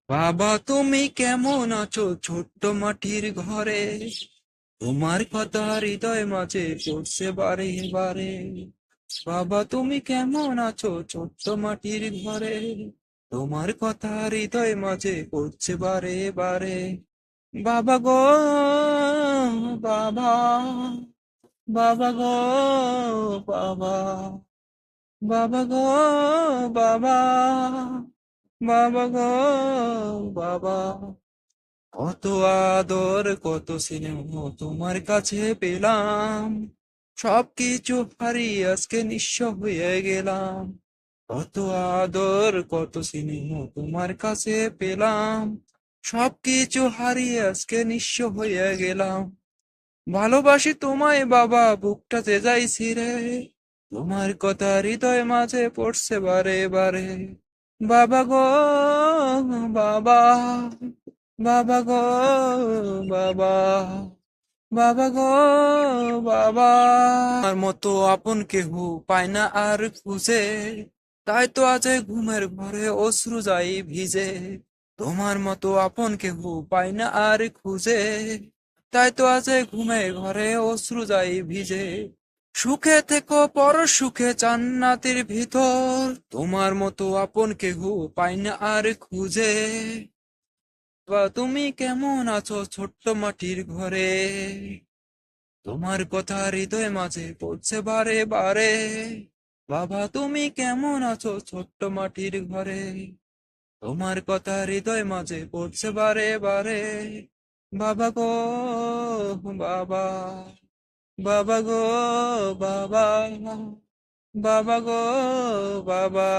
বাবা তুমি কেমন আছো ছোট্ট মাটির ঘরে? তোমার কথা হৃদয় মাঝে পড়ছে বারে বারে। বাবা তুমি কেমন আছো ছোট্ট মাটির ঘরে? তোমার কথা হৃদয় মাঝে পড়ছে বারে বারে। বাবা গো, বাবা, বাবা গো, বাবা, বাবা গো, বাবা, বাবা গো, বাবা। কত আদর কত স্নেহ তোমার কাছে পেলাম, সবকিছু হারিয়ে আজকে নিঃস্ব হয়ে গেলাম। কত আদর কত স্নেহ তোমার কাছে পেলাম, সবকিছু হারিয়ে আজকে নিঃস্ব হয়ে গেলাম। ভালোবাসি তোমায় বাবা, বুকটা যে যাইছি রে, তোমার কথা হৃদয় মাঝে পড়ছে বারে বারে। বাবা গো, বাবা, বাবা গো, বাবা, বাবা গো, বাবা। আমার মতো আপন কেহ পায় না আর খুঁজে, তাই তো আজ এই ঘুমের ঘরে অশ্রু যাই ভিজে। তোমার মতো আপন কেহ পায় না আর খুঁজে, তাই তো আজ এই ঘুমের ঘরে অশ্রু যাই ভিজে। সুখে থেকো পর সুখে জান্নাতের ভিতর, তোমার মতো আপন কেহ পায় না আর খুঁজে। বা তুমি কেমন আছো ছোট্ট মাটির ঘরে? তোমার কথা হৃদয় মাঝে পড়ছে বারে বারে। বাবা তুমি কেমন আছো ছোট্ট মাটির ঘরে? তোমার কথা হৃদয় মাঝে পড়ছে বারে বারে। বাবা গো, বাবা, বাবা গো, বাবা, বাবা গো, বাবা।